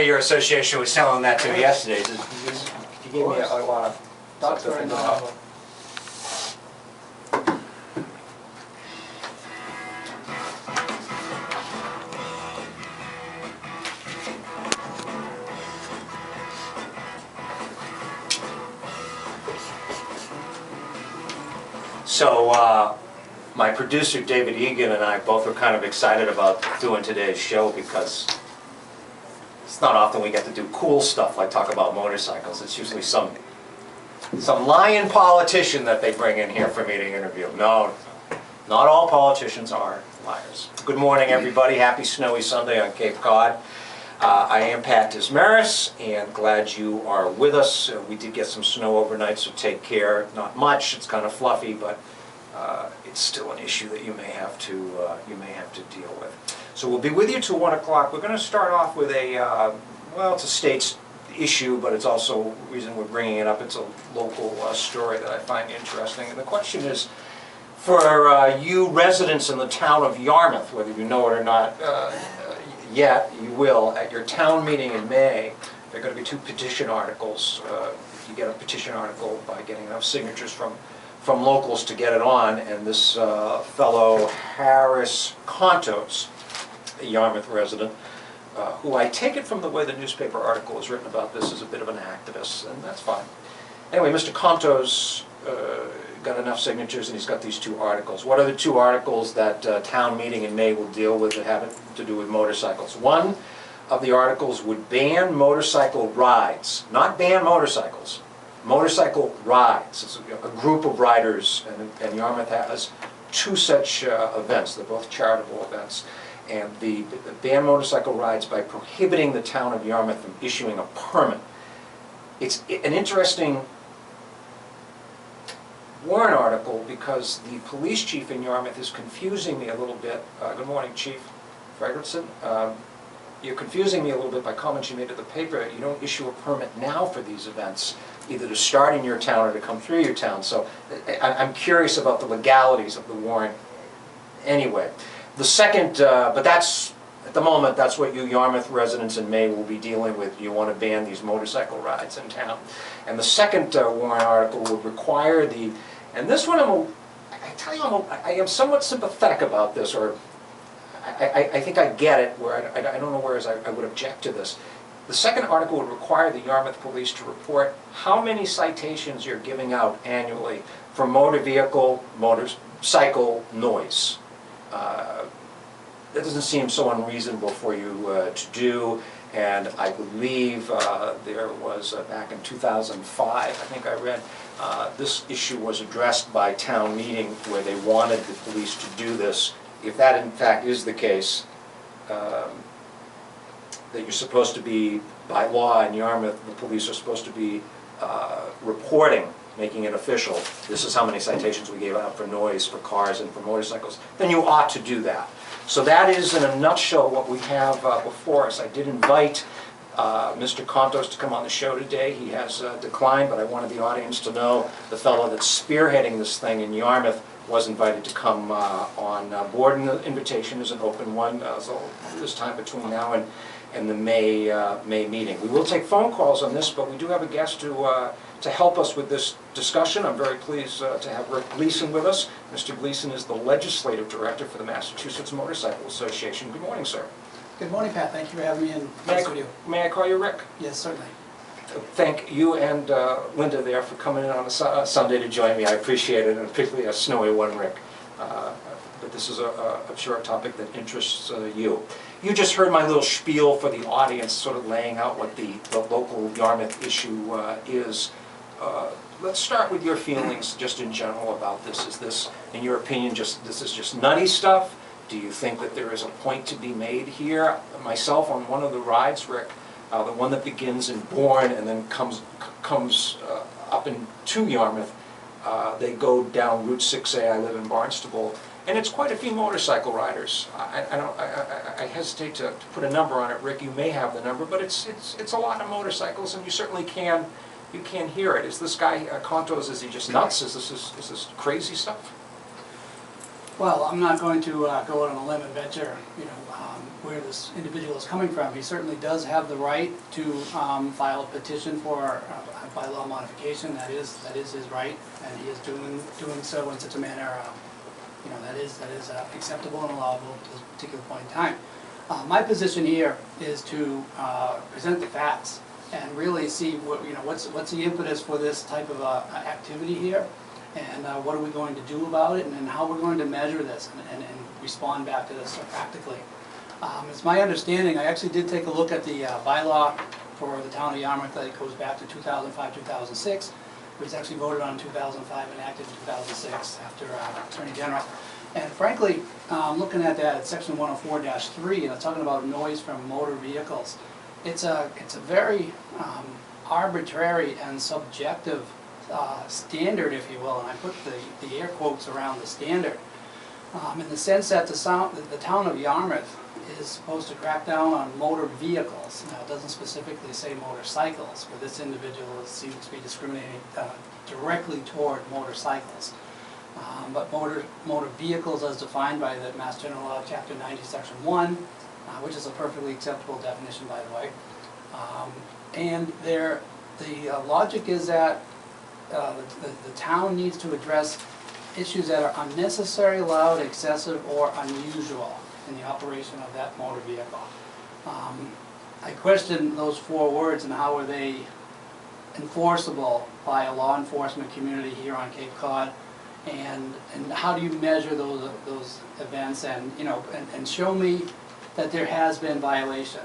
Your association was telling that to me yesterday. He gave me a lot of That's stuff to very think about. novel. So my producer David Egan and I both were kind of excited about doing today's show because it's not often we get to do cool stuff like talk about motorcycles. It's usually some lying politician that they bring in here for me to interview. No, not all politicians are liars. Good morning, everybody. Happy snowy Sunday on Cape Cod. I am Pat Dismaris, and glad you are with us. We did get some snow overnight, so take care. Not much. It's kind of fluffy, but it's still an issue that you may have to deal with. So we'll be with you till 1 o'clock. We're going to start off with a well, it's a state's issue, but it's also the reason we're bringing it up. It's a local story that I find interesting, and the question is, for you residents in the town of Yarmouth, whether you know it or not yet, you will. At your town meeting in May, there are going to be 2 petition articles. You get a petition article by getting enough signatures from locals to get it on, and this fellow Harris Contos, a Yarmouth resident, who I take it from the way the newspaper article is written about this is a bit of an activist, and that's fine. Anyway, Mr. Contos got enough signatures, and he's got these 2 articles. What are the 2 articles that town meeting in May will deal with that have to do with motorcycles? One of the articles would ban motorcycle rides, not ban motorcycles, motorcycle rides. It's a group of riders, and Yarmouth has 2 such events. They're both charitable events. And the ban motorcycle rides by prohibiting the town of Yarmouth from issuing a permit. It's an interesting warrant article because the police chief in Yarmouth is confusing me a little bit. Good morning, Chief Fredrickson. You're confusing me a little bit by comments you made to the paper. You don't issue a permit now for these events, either to start in your town or to come through your town. So I'm curious about the legalities of the warrant anyway. The second, but that's, at the moment, that's what you Yarmouth residents in May will be dealing with. You want to ban these motorcycle rides in town. And the second warrant article would require the, and this one I tell you, I am somewhat sympathetic about this, or I think I get it, where I don't know whereas I would object to this. The second article would require the Yarmouth police to report how many citations you're giving out annually for motorcycle noise. That doesn't seem so unreasonable for you to do, and I believe there was, back in 2005, I think I read, this issue was addressed by town meeting where they wanted the police to do this. If that in fact is the case, that you're supposed to be, by law in Yarmouth, the police are supposed to be reporting, making it official, this is how many citations we gave out for noise for cars and for motorcycles, then you ought to do that. So that is, in a nutshell, what we have before us. I did invite Mr. Contos to come on the show today. He has declined, but I wanted the audience to know the fellow that's spearheading this thing in Yarmouth was invited to come on board, and the invitation is an open one, so this time between now and the May meeting. We will take phone calls on this, but we do have a guest to help us with this discussion. I'm very pleased to have Rick Gleason with us. Mr. Gleason is the Legislative Director for the Massachusetts Motorcycle Association. Good morning, sir. Good morning, Pat. Thank you for having me in the studio. May I call you Rick? Yes, certainly. Thank you and Linda there for coming in on a Sunday to join me. I appreciate it, and particularly a snowy one, Rick. But this is a short topic that interests you. You just heard my little spiel for the audience, sort of laying out what the local Yarmouth issue is. Let's start with your feelings just in general about this. Is this, in your opinion, this is just nutty stuff? Do you think that there is a point to be made here? Myself, on one of the rides, Rick, the one that begins in Bourne and then comes up into Yarmouth, they go down Route 6A. I live in Barnstable, and it's quite a few motorcycle riders. I hesitate to put a number on it, Rick. You may have the number, but it's a lot of motorcycles, and you certainly can hear it. Is this guy Contos? Is he just nuts? Is this crazy stuff? Well, I'm not going to go out on a limb and venture, where this individual is coming from. He certainly does have the right to file a petition for a bylaw modification. That is his right, and he is doing so in such a manner, that is acceptable and allowable at this particular point in time. My position here is to present the facts and really see what's the impetus for this type of activity here, and what are we going to do about it, and how we're going to measure this and respond back to this practically. It's my understanding, I actually did take a look at the bylaw for the town of Yarmouth that goes back to 2005-2006. It was actually voted on in 2005 and enacted in 2006 after Attorney General. And frankly, looking at that, it's section 104-3, and it's talking about noise from motor vehicles. It's a very arbitrary and subjective standard, if you will, and I put the air quotes around the standard, in the sense that the town of Yarmouth is supposed to crack down on motor vehicles. Now, it doesn't specifically say motorcycles, but this individual seems to be discriminating directly toward motorcycles. But motor vehicles, as defined by the Mass General Law, Chapter 90, Section 1, which is a perfectly acceptable definition, by the way. And the logic is that the town needs to address issues that are unnecessary, loud, excessive, or unusual in the operation of that motor vehicle. I question those 4 words and how are they enforceable by a law enforcement community here on Cape Cod, and how do you measure those events, and and show me that there has been violation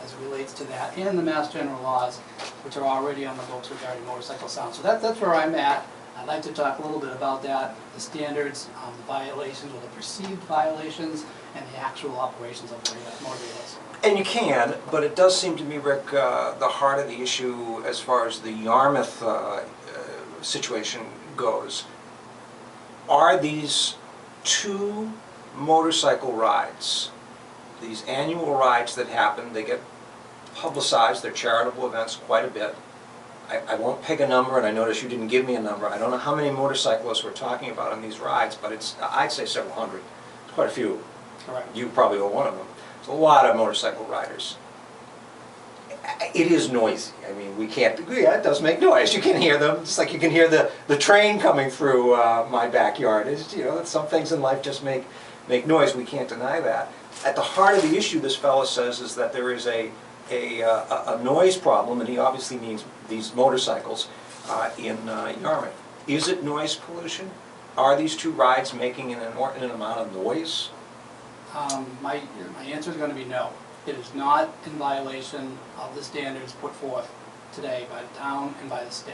as it relates to that, and the Mass General laws, which are already on the books regarding motorcycle sound. So that's where I'm at. I'd like to talk a little bit about that, the standards, the violations or the perceived violations, and the actual operations of motor vehicles. And you can, but it does seem to me, Rick, the heart of the issue as far as the Yarmouth situation goes, are these 2 motorcycle rides, these annual rides that happen, they get publicized, they're charitable events quite a bit. I won't pick a number, and I notice you didn't give me a number. I don't know how many motorcyclists we're talking about on these rides, but I'd say several hundred. It's quite a few. Correct. You probably are one of them. It's a lot of motorcycle riders. It is noisy. I mean, we can't, yeah, it does make noise. You can hear them, just like you can hear the train coming through my backyard. It's, some things in life just make noise. We can't deny that. At the heart of the issue, this fellow says, is that there is a noise problem, and he obviously means these motorcycles in Yarmouth. Is it noise pollution? Are these 2 rides making an inordinate amount of noise? My answer is going to be no. It is not in violation of the standards put forth today by the town and by the state.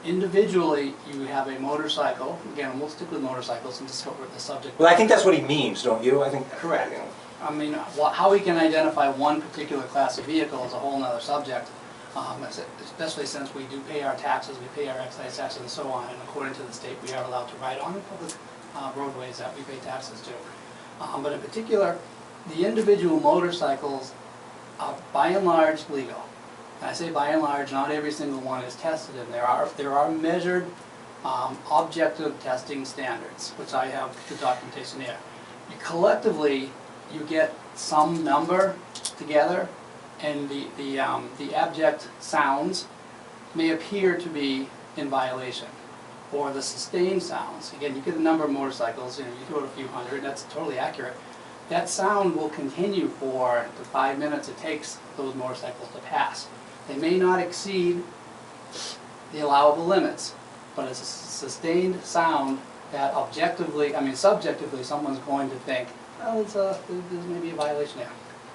Individually, you have a motorcycle. Again, we'll stick with motorcycles since the subject. Well, I think that's what he means, don't you? I think correct. I mean, how we can identify one particular class of vehicle is a whole other subject, especially since we do pay our taxes, we pay our excise taxes and so on, and according to the state, we are allowed to ride on the public roadways that we pay taxes to. But in particular, the individual motorcycles are by and large legal. And I say by and large, not every single one is tested, and there are measured objective testing standards, which I have the documentation here. Collectively, you get some number together, and the abject sounds may appear to be in violation. Or the sustained sounds, again, you get a number of motorcycles, you throw it a few hundred, that's totally accurate. That sound will continue for the 5 minutes it takes those motorcycles to pass. They may not exceed the allowable limits, but it's a sustained sound that objectively, subjectively, someone's going to think, well, there's maybe a violation there.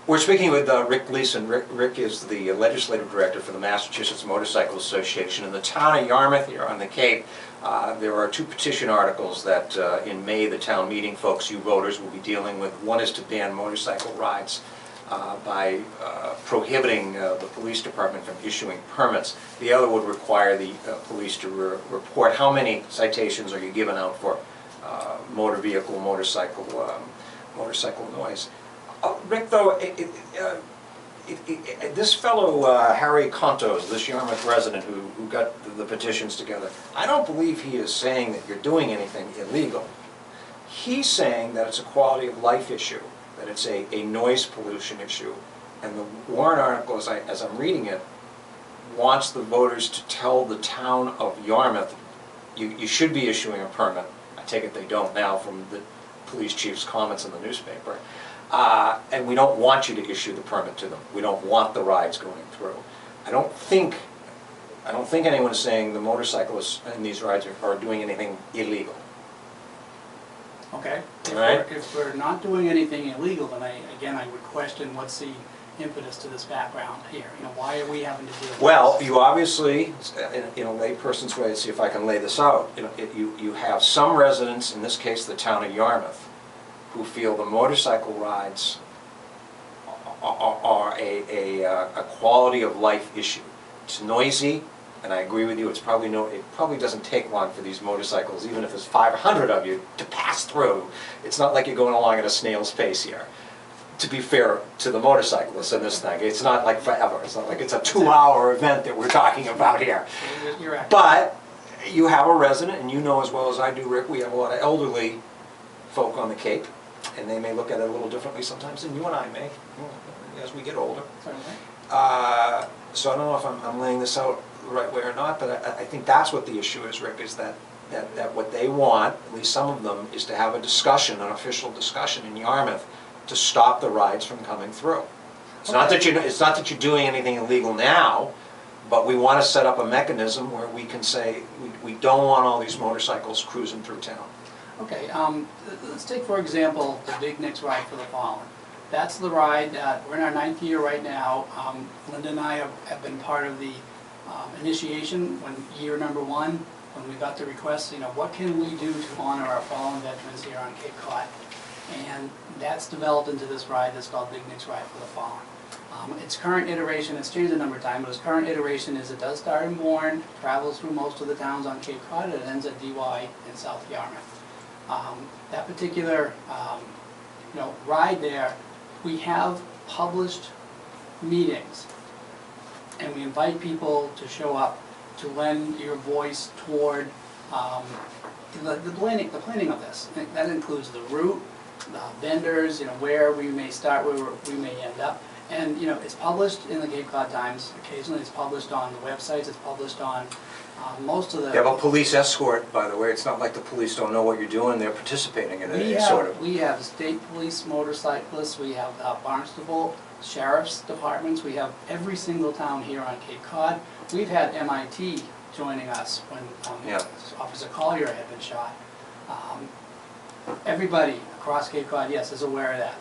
We're speaking with Rick Gleason. Rick is the legislative director for the Massachusetts Motorcycle Association. In the town of Yarmouth, here on the Cape, there are 2 petition articles that in May the town meeting folks, you voters, will be dealing with. One is to ban motorcycle rides by prohibiting the police department from issuing permits. The other would require the police to report how many citations are you given out for motor vehicle, motorcycle noise. Rick, though, this fellow Harry Contos, this Yarmouth resident who got the petitions together, I don't believe he is saying that you're doing anything illegal. He's saying that it's a quality of life issue, that it's a noise pollution issue. And the warrant article, as I'm reading it, wants the voters to tell the town of Yarmouth, you should be issuing a permit. I take it they don't now from the police chief's comments in the newspaper. And we don't want you to issue the permit to them. We don't want the rides going through. I don't think anyone's saying the motorcyclists in these rides are doing anything illegal. Okay. Right. If we're not doing anything illegal, then I would question what's the impetus to this background here. You know, why are we having to deal with Well, this? you obviously, in a layperson's way, see if I can lay this out, you have some residents, in this case the town of Yarmouth, who feel the motorcycle rides are a quality of life issue. It's noisy, and I agree with you, it probably doesn't take long for these motorcycles, even if there's 500 of you, to pass through. It's not like you're going along at a snail's pace here. To be fair to the motorcyclists in this thing, it's not like forever. It's not like it's a 2-hour event that we're talking about here. You're accurate. But you have a resident, and you know as well as I do, Rick, we have a lot of elderly folk on the Cape, and they may look at it a little differently sometimes than you and I may, as we get older. Certainly. So I don't know if I'm laying this out the right way or not, but I think that's what the issue is, Rick, is that what they want, at least some of them, is to have a discussion, an official discussion in Yarmouth to stop the rides from coming through. It's not that you're doing anything illegal now, but we want to set up a mechanism where we can say we don't want all these motorcycles cruising through town. Okay, let's take for example the Big Nick's Ride for the Fallen. That's the ride that we're in our 9th year right now. Linda and I have been part of the initiation when year number 1, when we got the request, what can we do to honor our fallen veterans here on Cape Cod? And that's developed into this ride that's called Big Nick's Ride for the Fallen. Its current iteration, it's changed a number of times, but its current iteration is it does start in Bourne, travels through most of the towns on Cape Cod, and it ends at DY in South Yarmouth. That particular ride there, we have published meetings, and we invite people to show up to lend your voice toward the planning of this. That includes the route, the vendors, where we may start, where we may end up. And it's published in the Cape Cod Times. Occasionally it's published on the websites, it's published on most of the... You have a police escort, by the way. It's not like the police don't know what you're doing. They're participating in it, sort of. We have state police motorcyclists, we have Barnstable Sheriff's Departments, we have every single town here on Cape Cod. We've had MIT joining us when Officer Collier had been shot. Everybody across Cape Cod, yes, is aware of that.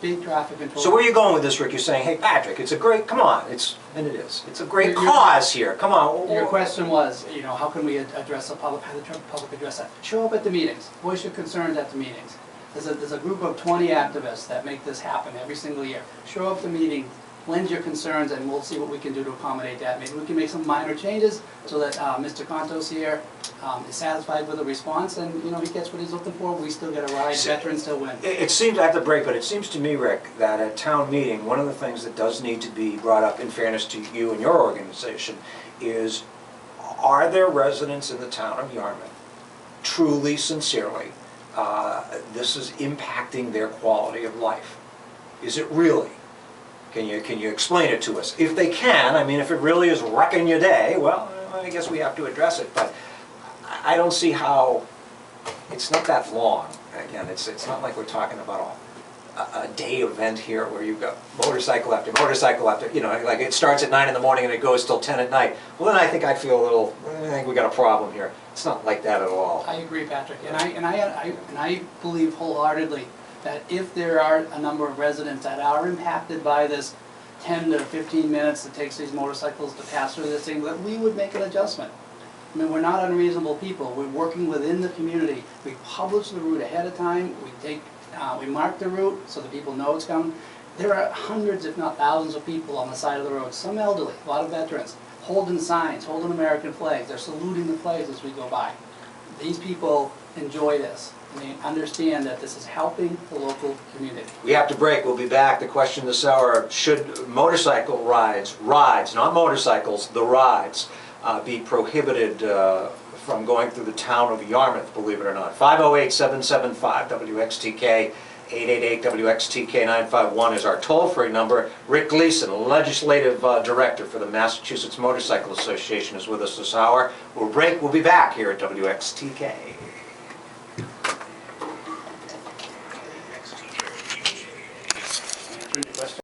Big traffic control. So where are you going with this, Rick? You're saying, hey, Patrick, it's a great, come on, it's a great cause here, come on. Your question was, how can we address the public, how the public address that? Show up at the meetings, voice your concerns at the meetings. There's a group of 20 activists that make this happen every single year. Show up at the meeting, lend your concerns, and we'll see what we can do to accommodate that. Maybe we can make some minor changes so that Mr. Contos here is satisfied with the response, and he gets what he's looking for. We still get a ride. Veterans still win. It seems, I have to break, but it seems to me, Rick, that at town meeting, one of the things that does need to be brought up, in fairness to you and your organization, is are there residents in the town of Yarmouth, truly, sincerely, this is impacting their quality of life? Is it really? Can you explain it to us? If they can, I mean, if it really is wrecking your day, well, I guess we have to address it, but I don't see how, it's not that long. Again, it's not like we're talking about a day event here where you've got motorcycle after motorcycle after, like it starts at 9 in the morning and it goes till 10 at night. Well, then I think I'd feel I think we got a problem here. It's not like that at all. I agree, Patrick, and I believe wholeheartedly that if there are a number of residents that are impacted by this 10 to 15 minutes it takes these motorcycles to pass through this thing, that we would make an adjustment. I mean, we're not unreasonable people. We're working within the community. We publish the route ahead of time. We mark the route so that people know it's coming. There are hundreds, if not thousands, of people on the side of the road, some elderly, a lot of veterans, holding signs, holding American flags. They're saluting the flags as we go by. These people enjoy this. They understand that this is helping the local community. We have to break. We'll be back. The question this hour, should motorcycle rides, not motorcycles, the rides, be prohibited from going through the town of Yarmouth, believe it or not. 508-775-WXTK, 888-WXTK-951 is our toll-free number. Rick Gleason, Legislative Director for the Massachusetts Motorcycle Association, is with us this hour. We'll break. We'll be back here at WXTK.